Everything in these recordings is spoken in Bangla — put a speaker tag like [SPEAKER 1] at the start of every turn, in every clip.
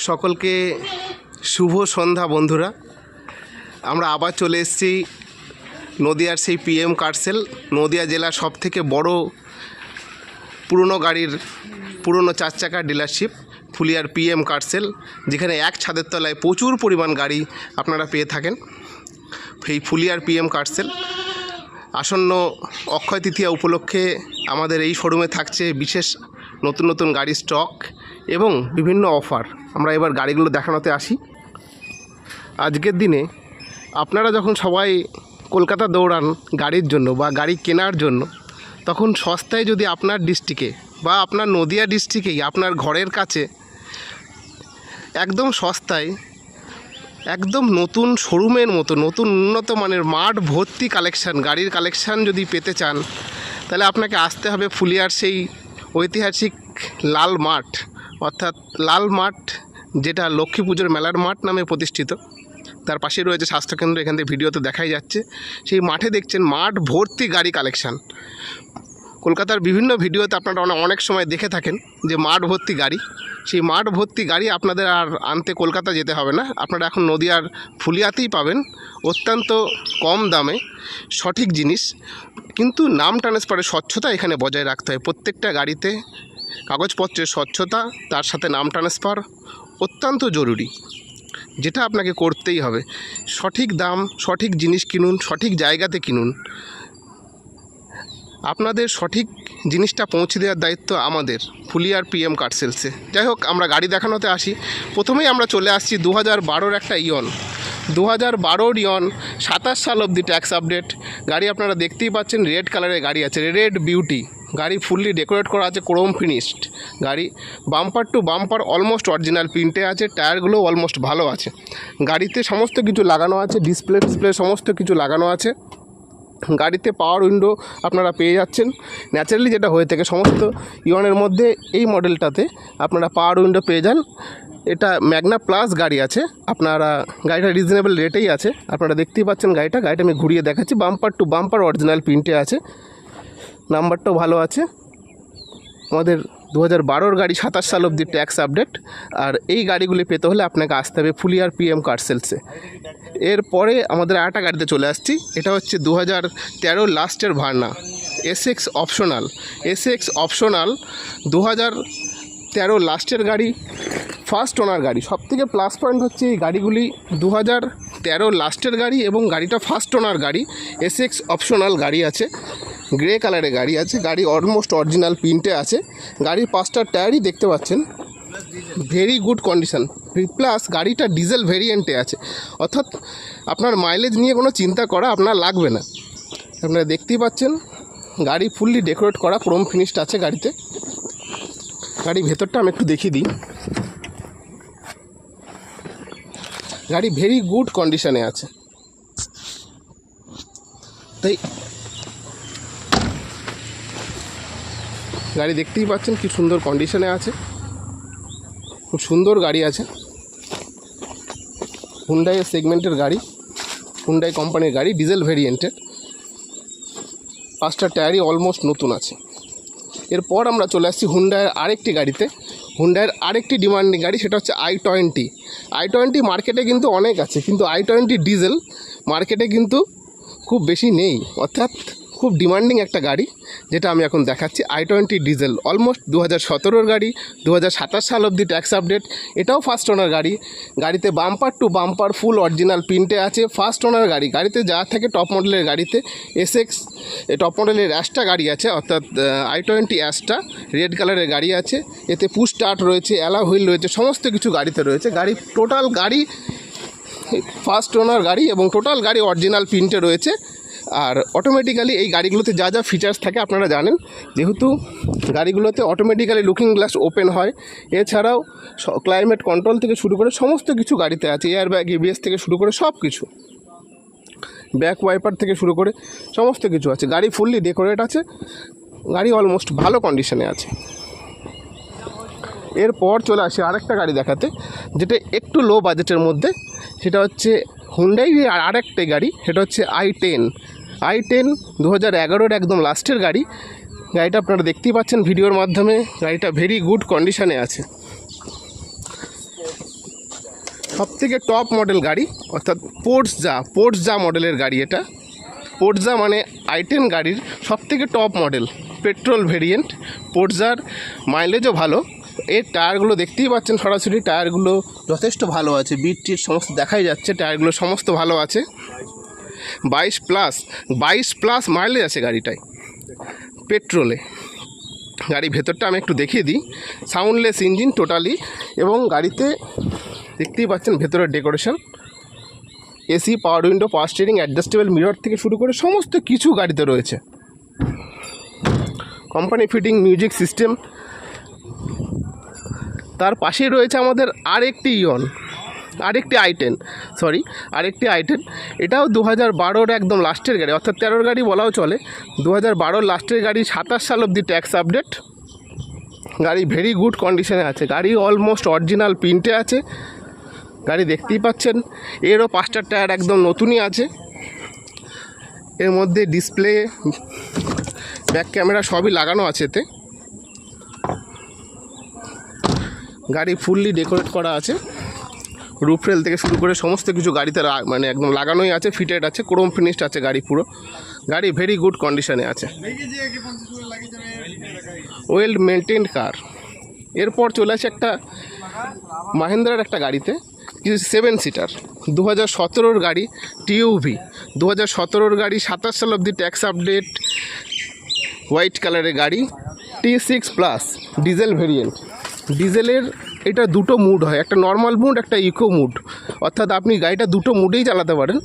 [SPEAKER 1] সকলকে শুভ সন্ধ্যা বন্ধুরা। আমরা আবার চলে এসেছি নদিয়ার সেই পিএম কারসেল, নদিয়া জেলার সবথেকে বড় পুরনো গাড়ির পুরনো 4 চাকার ডিলারশিপ ফুলিয়ার পিএম কারসেল, যেখানে এক ছাদের তলায় প্রচুর পরিমাণ গাড়ি আপনারা পেয়ে থাকেন। এই ফুলিয়ার পিএম কারসেল আসন্ন অক্ষয় তৃতীয়া উপলক্ষে আমাদের এই শোরুমে থাকছে বিশেষ নতুন নতুন গাড়ির স্টক এবং বিভিন্ন অফার। আমরা এবার গাড়িগুলো দেখানোতে আসি। আজকের দিনে আপনারা যখন সবাই কলকাতা দৌড়ান গাড়ির জন্য বা গাড়ি কেনার জন্য, তখন সস্তায় যদি আপনার ডিস্ট্রিক্টে বা আপনার নদিয়া ডিস্ট্রিক্টেই আপনার ঘরের কাছে একদম সস্তায় একদম নতুন শোরুমের মতো নতুন উন্নত মানের মাঠ ভর্তি কালেকশান, গাড়ির কালেকশান যদি পেতে চান, তাহলে আপনাকে আসতে হবে ফুলিয়ার সেই ঐতিহাসিক লাল মাঠ, অর্থাৎ লাল মাঠ যেটা লক্ষ্মী পুজোর মেলার মাঠ নামে প্রতিষ্ঠিত। তার পাশে রয়েছে স্বাস্থ্যকেন্দ্র, এখান থেকে ভিডিওতে দেখাই যাচ্ছে। সেই মাঠে দেখছেন মাঠ ভর্তি গাড়ি কালেকশান। কলকাতার বিভিন্ন ভিডিওতে আপনারা অনেক সময় দেখে থাকেন যে মাঠ ভর্তি গাড়ি। সেই মাঠ ভর্তি গাড়ি আপনাদের আর আনতে কলকাতা যেতে হবে না, আপনারা এখন নদিয়ার ফুলিয়াতেই পাবেন অত্যন্ত কম দামে সঠিক জিনিস। কিন্তু নাম ট্রান্সফারের স্বচ্ছতা এখানে বজায় রাখতে হয়। প্রত্যেকটা গাড়িতে কাগজপত্রের স্বচ্ছতা, তার সাথে নাম ট্রান্সফার অত্যন্ত জরুরি, যেটা আপনাকে করতেই হবে। সঠিক দাম, সঠিক জিনিস কিনুন, সঠিক জায়গাতে কিনুন। আপনাদের সঠিক জিনিসটা পৌঁছে দেওয়ার দায়িত্ব আমাদের ফুলিয়ার পিএম কারসেলসে। যাই হোক, আমরা গাড়ি দেখানোতে আসি। প্রথমেই আমরা চলে আসছি 2012 একটা ইয়ন, 2012 ইয়ন 27 সাল অবধি ট্যাক্স আপডেট গাড়ি। আপনারা দেখতেই পাচ্ছেন রেড কালারের গাড়ি আছে, রেড বিউটি গাড়ি, ফুললি ডেকোরেট করা আছে, ক্রোম ফিনিশড গাড়ি। Bumper to bumper almost original প্রিন্টে আছে, টায়ারগুলো অলমোস্ট ভালো আছে। গাড়িতে সমস্ত কিছু লাগানো আছে, ডিসপ্লে সমস্ত কিছু লাগানো আছে। গাড়িতে পাওয়ার উইন্ডো আপনারা পেয়ে যাচ্ছেন। ন্যাচারালি যেটা হয়ে থাকে সমস্ত ইয়নের মধ্যে, এই মডেলটাতে আপনারা পাওয়ার উইন্ডো পেয়ে যান। এটা ম্যাগনা প্লাস গাড়ি আছে, আপনারা গাড়িটা রিজনেবল রেটেই আছে। আপনারা দেখতেই পাচ্ছেন গাড়িটা আমি ঘুরিয়ে দেখাচ্ছি। বাম্পার টু বাম্পার অরিজিনাল প্রিন্টে আছে, নাম্বারটাও ভালো আছে। আমাদের 2012 গাড়ি, 27 সাল অবধি ট্যাক্স আপডেট। আর এই গাড়িগুলি পেতে হলে আপনাকে আসতে হবে ফুলিয়ার পিএম কারসেলসে। এরপরে আমাদের আরেকটা গাড়িতে চলে আসছি। এটা হচ্ছে 2013 লাস্টের Verna, Essex optional. Essex optional 2013 লাস্টের গাড়ি, ফার্স্ট ওনার গাড়ি। সবথেকে প্লাস পয়েন্ট হচ্ছে এই গাড়িগুলি 2013 লাস্টের গাড়ি এবং গাড়িটা ফার্স্ট ওনার গাড়ি। এসএক্স অপশনাল গাড়ি আছে, গ্রে কালারের গাড়ি আছে, গাড়ি অলমোস্ট অরিজিনাল প্রিন্টে আছে। গাড়ির 5টা টায়ারই দেখতে পাচ্ছেন ভেরি গুড কন্ডিশন। প্লাস গাড়িটা ডিজেল ভেরিয়েন্টে আছে, অর্থাৎ আপনার মাইলেজ নিয়ে কোনো চিন্তা করা আপনার লাগবে না। আপনারা দেখতেই পাচ্ছেন গাড়ি ফুললি ডেকোরেট করা, ক্রোম ফিনিশড আছে গাড়িতে। গাড়ি ভেতরটা আমি একটু দেখিয়ে দিই। গাড়ি ভেরি গুড কন্ডিশনে আছে, তাই গাড়ি দেখতেই পাচ্ছেন কি সুন্দর কন্ডিশনে আছে, খুব সুন্দর গাড়ি আছে। হুন্ডাই সেগমেন্টের গাড়ি, হুন্ডাই কোম্পানির গাড়ি, ডিজেল ভেরিয়েন্টের। 5টা টায়ারই অলমোস্ট নতুন আছে। এরপর আমরা চলে আসছি হুন্ডাইয়ের আরেকটি গাড়িতে, হুন্ডাইয়ের আরেকটি ডিমান্ডিং গাড়ি, সেটা হচ্ছে i20। i20 মার্কেটে কিন্তু অনেক আছে, কিন্তু i20 ডিজেল মার্কেটে কিন্তু খুব বেশি নেই, অর্থাৎ খুব ডিমান্ডিং একটা গাড়ি, যেটা আমি এখন দেখাচ্ছি। i20 ডিজেল অলমোস্ট 2017 গাড়ি, 2027 সাল অবধি ট্যাক্স আপডেট। এটাও ফার্স্ট ওনার গাড়ি। গাড়িতে bumper to bumper full original প্রিন্টে আছে, ফার্স্ট ওনার গাড়ি। গাড়িতে যা থাকে টপ মডেলের গাড়িতে এসএক্স টপ মডেলের অ্যাশটা গাড়ি আছে, অর্থাৎ i20 অ্যাশটা রেড কালারের গাড়ি আছে। এতে পুশ স্টার্ট রয়েছে, অ্যালা হুইল রয়েছে, সমস্ত কিছু গাড়িতে রয়েছে। গাড়ি টোটাল গাড়ি ফার্স্ট ওনার গাড়ি এবং টোটাল গাড়ি অরিজিনাল প্রিন্টে রয়েছে। আর অটোমেটিক্যালি এই গাড়িগুলোতে যা যা ফিচার্স থাকে আপনারা জানেন, যেহেতু গাড়িগুলোতে অটোমেটিক্যালি লুকিং গ্লাস ওপেন হয়। এছাড়াও ক্লাইমেট কন্ট্রোল থেকে শুরু করে সমস্ত কিছু গাড়িতে আছে, এয়ার ব্যাগ, এবিএস থেকে শুরু করে সব কিছু, ব্যাক ওয়াইপার থেকে শুরু করে সমস্ত কিছু আছে। গাড়ি ফুললি ডেকোরেট আছে, গাড়ি অলমোস্ট ভালো কন্ডিশনে আছে। এরপর চলে আসে আরেকটা গাড়ি দেখাতে, যেটা একটু লো বাজেটের মধ্যে। সেটা হচ্ছে হুন্ডাই আরেকটা গাড়ি, সেটা হচ্ছে i10। i10 2011 একদম লাস্টের গাড়ি। গাড়িটা আপনারা দেখতেই পাচ্ছেন ভিডিওর মাধ্যমে। গাড়িটা ভেরি গুড কন্ডিশনে আছে। সবথেকে টপ মডেল গাড়ি, অর্থাৎ পোর্টজা মডেলের গাড়ি এটা। পোর্টজা মানে i10 গাড়ির সবথেকে টপ মডেল, পেট্রোল ভেরিয়েন্ট। পোর্টজার মাইলেজও ভালো। এর টায়ারগুলো দেখতেই পাচ্ছেন, সরাসরি টায়ারগুলো যথেষ্ট ভালো আছে, বিট টিট সমস্ত দেখাই যাচ্ছে, টায়ারগুলো সমস্ত ভালো আছে। 22 প্লাস মাইলেজ আছে গাড়িটায় পেট্রোলে। গাড়ি ভেতরটা আমি একটু দেখিয়ে দিই। সাউন্ডলেস ইঞ্জিন টোটালি, এবং গাড়িতে দেখতেই পাচ্ছেন ভেতরের ডেকোরেশন, এসি, পাওয়ার window, power steering, adjustable mirror থেকে শুরু করে সমস্ত কিছু গাড়িতে রয়েছে। Company fitting music system. তার পাশেই রয়েছে আমাদের আরেকটি i10। এটাও 2012-র একদম লাস্টের গাড়ি, অর্থাৎ 13-র গাড়ি বলাও চলে। 2012-র লাস্টের গাড়ি, 27 সাল অবধি ট্যাক্স আপডেট। গাড়ি ভেরি গুড কন্ডিশনে আছে, গাড়ি অলমোস্ট অরিজিনাল প্রিন্টে আছে। গাড়ি দেখতেই পাচ্ছেন, এরও 5টা টায়ার একদম নতুনই আছে। এর মধ্যে ডিসপ্লে, ব্যাক ক্যামেরা সবই লাগানো আছে এতে। গাড়ি ফুললি ডেকোরেট করা আছে, রুফ রেল থেকে শুরু করে সমস্ত কিছু গাড়িতে মানে একদম লাগানোই আছে, ফিটেড আছে, ক্রোম ফিনিশড আছে গাড়ি পুরো। গাড়ি ভেরি গুড কন্ডিশনে আছে, ওয়েল মেনটেন্ড কার। এরপর চলে আসে একটা মাহিন্দ্রার একটা গাড়িতে, 7 সিটার, 2017-র গাড়ি, টিউভি। 2017-র গাড়ি, 27 সাল অবধি ট্যাক্স আপডেট, হোয়াইট কালারের গাড়ি, T6 প্লাস ডিজেল ভেরিয়েন্ট। ডিজেলের এটা দুটো মুড হয়, একটা নর্মাল মুড, একটা ইকো মুড। অর্থাৎ আপনি গাড়িটা দুটো মুডেই চালাতে পারেন।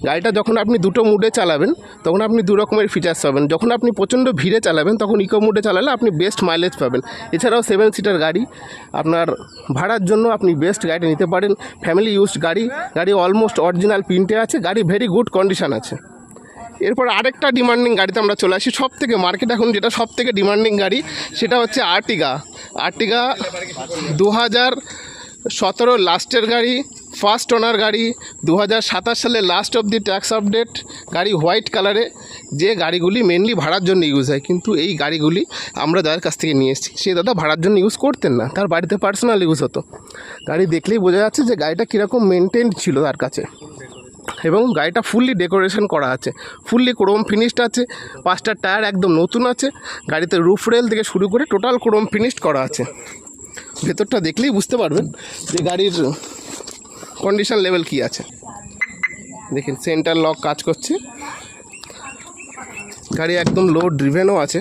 [SPEAKER 1] গাড়িটা যখন আপনি দুটো মুডে চালাবেন তখন আপনি দু রকমের ফিচার্স পাবেন। যখন আপনি প্রচণ্ড ভিড়ে চালাবেন তখন ইকো মুডে চালালে আপনি বেস্ট মাইলেজ পাবেন। এছাড়াও 7 সিটার গাড়ি, আপনার ভাড়ার জন্য আপনি বেস্ট গাড়িটা নিতে পারেন। ফ্যামিলি ইউজড গাড়ি, গাড়ি অলমোস্ট অরিজিনাল প্রিন্টে আছে, গাড়ি ভেরি গুড কন্ডিশন আছে। এরপর আরেকটা ডিমান্ডিং গাড়িতে আমরা চলে আসি, সবথেকে মার্কেট এখন যেটা সবথেকে ডিমান্ডিং গাড়ি সেটা হচ্ছে আর্টিগা। 2017 লাস্টের গাড়ি, ফার্স্ট ওনার গাড়ি, 2027 সালে লাস্ট অবধি ট্যাক্স আপডেট গাড়ি, হোয়াইট কালারে। যে গাড়িগুলি মেনলি ভাড়ার জন্য ইউজ হয়, কিন্তু এই গাড়িগুলি আমরা যাদের কাছ থেকে নিয়ে এসেছি সে দাদা ভাড়ার জন্য ইউজ করতেন না, তার বাড়িতে পার্সোনাল ইউজ হতো। গাড়ি দেখলেই বোঝা যাচ্ছে যে গাড়িটা কীরকম মেনটেন্ড ছিল তার কাছে, এবং গাড়িটা ফুললি ডেকোরেশন করা আছে, ফুললি ক্রোম ফিনিশড আছে, 5টা টায়ার একদম নতুন আছে। গাড়িতে রুফ রেল থেকে শুরু করে টোটাল ক্রোম ফিনিশড করা আছে। ভেতরটা দেখলেই বুঝতে পারবেন যে গাড়ির কন্ডিশন লেভেল কি আছে। দেখেন সেন্টার লক কাজ করছে, গাড়ি একদম লো ড্রিভেনও আছে,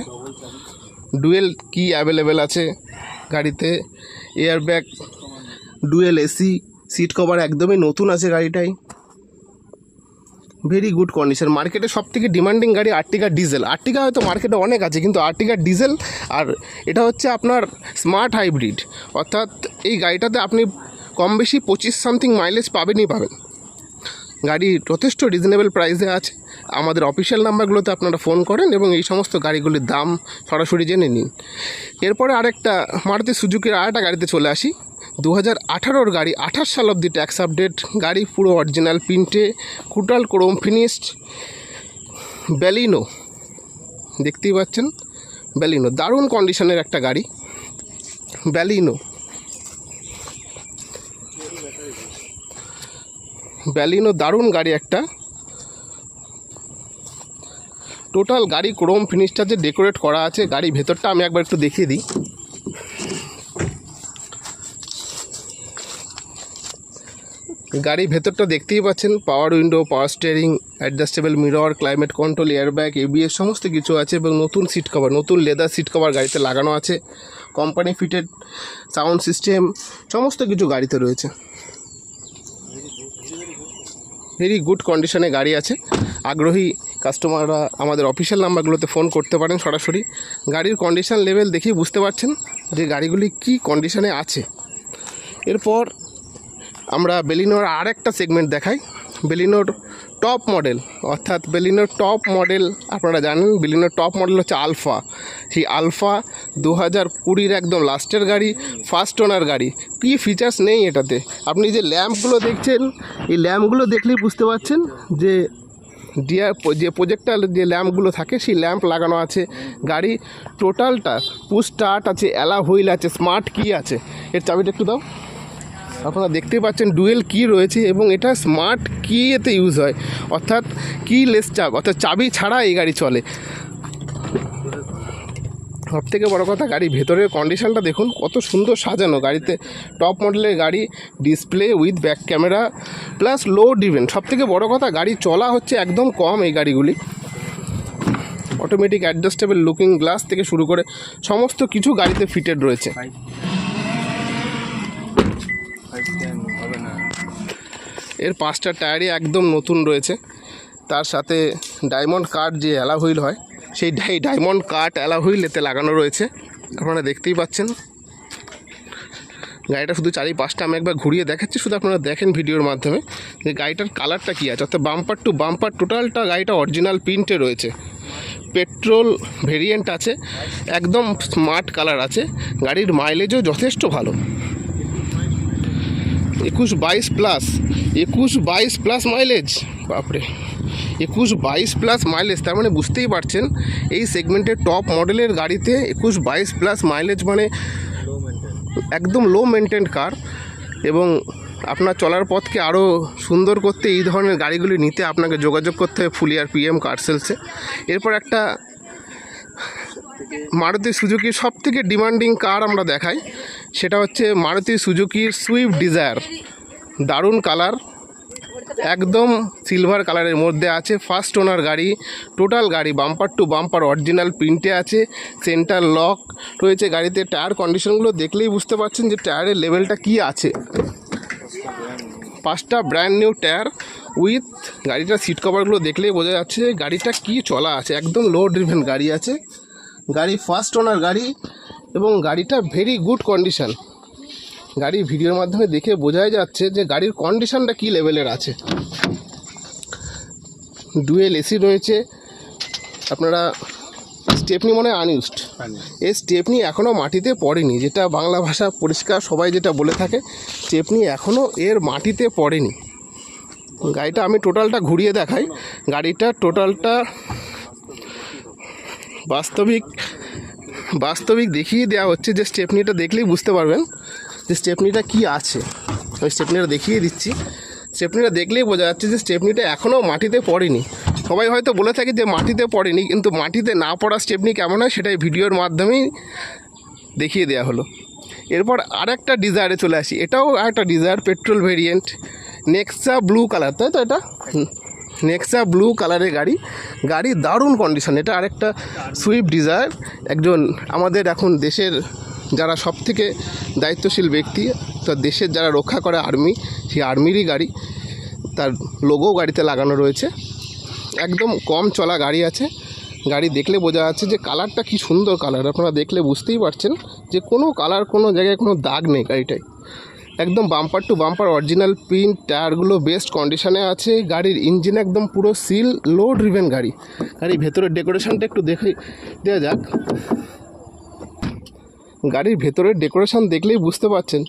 [SPEAKER 1] ডুয়েল কি অ্যাভেলেবেল আছে গাড়িতে, air bag, dual AC, seat cover একদমই নতুন আছে গাড়িটাই, ভেরি গুড কন্ডিশন। মার্কেটে সবথেকে ডিমান্ডিং গাড়ি আর্টিগা ডিজেল। আর্টিগা হয়তো মার্কেটে অনেক আছে, কিন্তু আর্টিগা ডিজেল, আর এটা হচ্ছে আপনার স্মার্ট হাইব্রিড। অর্থাৎ এই গাড়িটাতে আপনি কম বেশি 25 সামথিং মাইলেজ পাবেনই পাবেন। গাড়ি যথেষ্ট রিজনেবল প্রাইসে আছে। আমাদের অফিসিয়াল নাম্বারগুলোতে আপনারা ফোন করেন এবং এই সমস্ত গাড়িগুলির দাম সরাসরি জেনে নিন। এরপরে আরেকটা মারুতি সুজুকির আরেকটা গাড়িতে চলে আসি, 2018-র গাড়ি, 28 সাল অবধি ট্যাক্স আপডেট, গাড়ি পুরো অরিজিনাল প্রিন্টে, টোটাল ক্রোম ফিনিশড, ব্যালিনো। দেখতেই পাচ্ছেন ব্যালিনো, দারুণ কন্ডিশনের একটা গাড়ি ব্যালিনো, দারুণ গাড়ি একটা। টোটাল গাড়ি ক্রোম ফিনিশটা যে ডেকোরেট করা আছে, গাড়ি ভেতরটা আমি একবার একটু দেখিয়ে দিই। গাড়ি ভেতরটা দেখতেই পাচ্ছেন, পাওয়ার window, power steering, adjustable mirror, climate control, airbag, ABS সমস্ত কিছু আছে, এবং নতুন সিট কভার, নতুন লেদার সিট কভার গাড়িতে লাগানো আছে। কোম্পানি ফিটেড সাউন্ড সিস্টেম সমস্ত কিছু গাড়িতে রয়েছে। ভেরি গুড কন্ডিশনে গাড়ি আছে। আগ্রহী কাস্টমাররা আমাদের অফিসিয়াল নাম্বারগুলোতে ফোন করতে পারেন সরাসরি। গাড়ির কন্ডিশন লেভেল দেখেই বুঝতে পারছেন যে গাড়িগুলি কী কন্ডিশনে আছে। এরপর আমরা বেলিনোর আরেকটা সেগমেন্ট দেখাই, বেলিনোর টপ মডেল। অর্থাৎ বেলিনোর টপ মডেল আপনারা জানেন, বেলিনোর টপ মডেল হচ্ছে আলফা। সেই আলফা 2020-র একদম লাস্টের গাড়ি, ফার্স্ট ওনার গাড়ি। কী ফিচার্স নেই এটাতে। আপনি যে ল্যাম্পগুলো দেখছেন, এই ল্যাম্পগুলো দেখলেই বুঝতে পারছেন যে যে প্রজেক্টার যে ল্যাম্পগুলো থাকে সেই ল্যাম্প লাগানো আছে। গাড়ি টোটালটা পুশ স্টার্ট আছে, অ্যালা হুইল আছে, স্মার্ট কি আছে। এর চাবিটা একটু দাও। আপনারা দেখতেই পাচ্ছেন ডুয়েল কি রয়েছে এবং এটা স্মার্ট কি এতে ইউজ হয়, অর্থাৎ কি লেস চাপ, অর্থাৎ চাবি ছাড়া এই গাড়ি চলে। সব থেকে বড়ো কথা, গাড়ির ভেতরের কন্ডিশনটা দেখুন কত সুন্দর সাজানো। গাড়িতে টপ মডেলের গাড়ি, display with back camera plus low driven. সব থেকে বড়ো কথা, গাড়ি চলা হচ্ছে একদম কম এই গাড়িগুলি। অটোমেটিক অ্যাডজাস্টেবল লুকিং গ্লাস থেকে শুরু করে সমস্ত কিছু গাড়িতে ফিটেড রয়েছে। এর 5টা টায়ারই একদম নতুন রয়েছে, তার সাথে ডায়মন্ড কাট যে অ্যালা হুইল হয় সেই ডায়মন্ড কাট অ্যালা হুইল এতে লাগানো রয়েছে, আপনারা দেখতেই পাচ্ছেন। গাড়িটা শুধু চারিপাশটা আমি একবার ঘুরিয়ে দেখাচ্ছি, শুধু আপনারা দেখেন ভিডিওর মাধ্যমে যে গাড়িটার কালারটা কী আছে। অর্থাৎ বাম্পার টু বাম্পার টোটালটা গাড়িটা অরিজিনাল প্রিন্টে রয়েছে। পেট্রোল ভেরিয়েন্ট আছে, একদম স্মার্ট কালার আছে। গাড়ির মাইলেজও যথেষ্ট ভালো, 21-22 প্লাস মাইলেজ। বাপরে, 21-22 প্লাস মাইলেজ, তার মানে বুঝতেই পারছেন এই সেগমেন্টের টপ মডেলের গাড়িতে 21-22 প্লাস মাইলেজ মানে একদম লো মেনটেন কার। এবং আপনার চলার পথকে আরও সুন্দর করতে এই ধরনের গাড়িগুলি নিতে আপনাকে যোগাযোগ করতে হবে ফুলিয়ার PM কার সেলসে। এরপর একটা মারুতি সুজুকির সব থেকে ডিমান্ডিং কার আমরা দেখাই, সেটা হচ্ছে মারুতি সুজুকির সুইফট ডিজায়ার। দারুণ কালার, একদম সিলভার কালারের মধ্যে আছে। ফার্স্ট ওনার গাড়ি, টোটাল গাড়ি বাম্পার টু বাম্পার অরিজিনাল প্রিন্টে আছে। সেন্টার লক রয়েছে গাড়িতে। টায়ার কন্ডিশনগুলো দেখলেই বুঝতে পারছেন যে টায়ারের লেভেলটা কি আছে। 5টা ব্র্যান্ড নিউ টায়ার উইথ গাড়িটার সিট কভারগুলো দেখলেই বোঝা যাচ্ছে যে গাড়িটা কি চলা আছে। একদম লো ড্রিভেন গাড়ি আছে, গাড়ি ফার্স্ট ওনার গাড়ি এবং গাড়িটা ভেরি গুড কন্ডিশন। গাড়ির ভিডিওর মাধ্যমে দেখে বোঝাই যাচ্ছে যে গাড়ির কন্ডিশনটা কী লেভেলের আছে। ডুয়েল এসি রয়েছে। আপনারা স্টেপনি মনে হয় আনইউজড, এই স্টেপনি এখনও মাটিতে পড়েনি, যেটা বাংলা ভাষা পরিষ্কার সবাই যেটা বলে থাকে, স্টেপনি এখনও এর মাটিতে পড়েনি। গাড়িটা আমি টোটালটা ঘুরিয়ে দেখাই। গাড়িটা টোটালটা বাস্তবিক দেখিয়ে দেওয়া হচ্ছে, যে স্টেপনিটা দেখলেই বুঝতে পারবেন যে স্টেপনিটা কি আছে। ওই স্টেপনিটা দেখিয়ে দিচ্ছি। স্টেপনিটা দেখলেই বোঝা যাচ্ছে যে স্টেপনিটা এখনও মাটিতে পড়েনি। সবাই হয়তো বলে থাকে যে মাটিতে পড়েনি, কিন্তু মাটিতে না পড়া স্টেপনি কেমন হয় সেটাই ভিডিওর মাধ্যমেই দেখিয়ে দেওয়া হলো। এরপর আরেকটা ডিজায়ারে চলে আসি। এটাও একটা desire, petrol variant, Nexa blue colour, তাই তো? এটা নেক্সা ব্লু কালারের গাড়ি দারুণ কন্ডিশন। এটা আরেকটা সুইফট ডিজায়ার। একজন আমাদের এখন দেশের যারা সব থেকে দায়িত্বশীল ব্যক্তি, তার দেশের যারা রক্ষা করে আর্মি, সেই আর্মিরই গাড়ি। তার লোগো গাড়িতে লাগানো রয়েছে। একদম কম চলা গাড়ি আছে। গাড়ি দেখলে বোঝা যাচ্ছে যে কালারটা কি সুন্দর কালার। আপনারা দেখলে বুঝতেই পারছেন যে কোনো কালার, কোনো জায়গায় কোনো দাগ নেই গাড়িটায়। একদম bumper to bumper original print, টায়ারগুলো বেস্ট কন্ডিশনে আছে। গাড়ির ইঞ্জিন একদম পুরো সিল, লো ড্রিভেন গাড়ি। গাড়ির ভেতরের ডেকোরেশনটা একটু দেখে দেওয়া যাক। গাড়ির ভেতরের ডেকোরেশন দেখলেই বুঝতে পারছেন,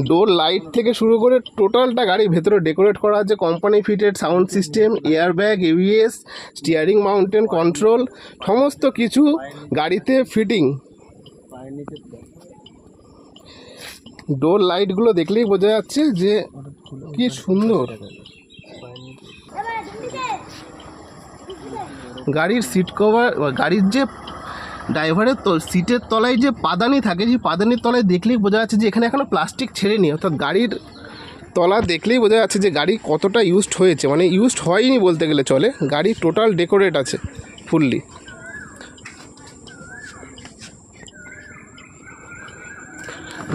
[SPEAKER 1] ডোর লাইট থেকে শুরু করে টোটালটা গাড়ির ভেতরে ডেকোরেট করা আছে। Company fitted sound system, airbag, ABS, steering mountain control, সমস্ত কিছু গাড়িতে ফিটিং। ডোর লাইটগুলো দেখলেই বোঝা যাচ্ছে যে কি সুন্দর। গাড়ির সিট কভার, গাড়ির যে ড্রাইভারের সিটের তলায় যে পাদানি থাকে, সেই পাদানির তলায় দেখলেই বোঝা যাচ্ছে যে এখানে এখনও প্লাস্টিক ছেড়েনি। অর্থাৎ গাড়ির তলা দেখলেই বোঝা যাচ্ছে যে গাড়ি কতটা ইউজড হয়েছে, মানে ইউজড হয়নি বলতে গেলে চলে। গাড়ি টোটাল ডেকোরেট আছে ফুললি।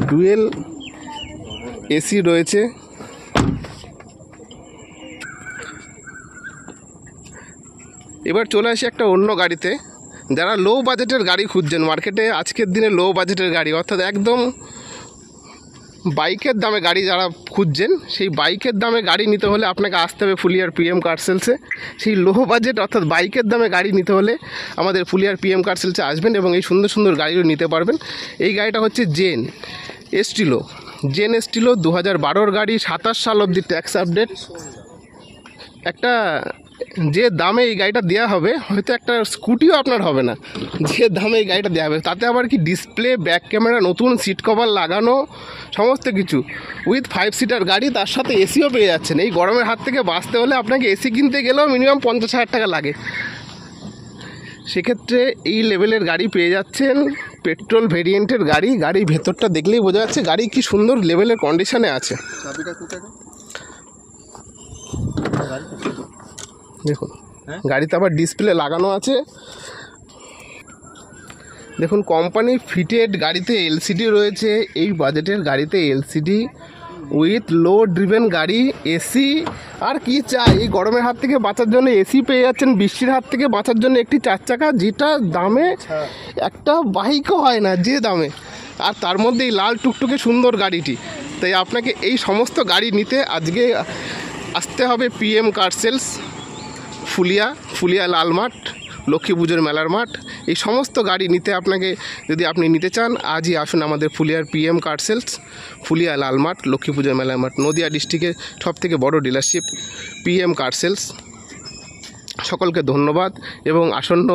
[SPEAKER 1] ডুয়েল এসি রয়েছে। এবার চলে আসি একটা অন্য গাড়িতে। যারা লো বাজেটের গাড়ি খুঁজছেন মার্কেটে, আজকের দিনে লো বাজেটের গাড়ি, অর্থাৎ একদম বাইকের দামে গাড়ি যারা খুঁজছেন, সেই বাইকের দামে গাড়ি নিতে হলে আপনাকে আসতে হবে ফুলিয়ার PM কার সেলসে। সেই লো বাজেট অর্থাৎ বাইকের দামে গাড়ি নিতে হলে আমাদের ফুলিয়ার PM কার সেলসে আসবেন এবং এই সুন্দর সুন্দর গাড়িগুলো নিতে পারবেন। এই গাড়িটা হচ্ছে জেন এস্টিলো 2012 গাড়ি, 27 সাল অবধি ট্যাক্স আপডেট। একটা যে দামে এই গাড়িটা দেওয়া হবে হয়তো একটা স্কুটিও আপনার হবে না, যে দামে এই গাড়িটা দেওয়া হবে। তাতে আবার কি ডিসপ্লে, ব্যাক ক্যামেরা, নতুন সিট কভার লাগানো, সমস্ত কিছু উইথ 5 সিটার গাড়ি, তার সাথে এসিও পেয়ে যাচ্ছেন। এই গরমের হাত থেকে বাঁচতে হলে আপনাকে এসি কিনতে গেলেও মিনিমাম 50,000 টাকা লাগে। সেক্ষেত্রে এই লেভেলের গাড়ি পেয়ে যাচ্ছেন, পেট্রোল ভেরিয়েন্টের গাড়ি। গাড়ির ভেতরটা দেখলেই বোঝা যাচ্ছে গাড়ি কি সুন্দর লেভেলের কন্ডিশনে আছে। দেখুন গাড়িতে আবার ডিসপ্লে লাগানো আছে। দেখুন কোম্পানি ফিটেড গাড়িতে এলসিডি রয়েছে। এই বাজেটের গাড়িতে এলসিডি উইথ লো ড্রিভেন গাড়ি, এসি, আর কি চাই? এই গরমের হাত থেকে বাঁচার জন্য এসি পেয়ে যাচ্ছেন, বৃষ্টির হাত থেকে বাঁচার জন্য একটি 4 চাকা, যেটা দামে একটা বাইকও হয় না যে দামে, আর তার মধ্যে এই লাল টুকটুকে সুন্দর গাড়িটি। তাই আপনাকে এই সমস্ত গাড়ি নিতে আজকে আসতে হবে PM কার সেলস, ফুলিয়া লালমাঠ, লক্ষ্মী পুজোর মেলার মাঠ। এই সমস্ত গাড়ি নিতে আপনাকে, যদি আপনি নিতে চান আজই আসুন আমাদের ফুলিয়ার PM কার সেলস, ফুলিয়া লালমাঠ, লক্ষ্মী পুজোর মেলার মাঠ, নদিয়া ডিস্ট্রিক্টের সবথেকে বড় ডিলারশিপ PM কার সেলস। সকলকে ধন্যবাদ এবং আসন্ন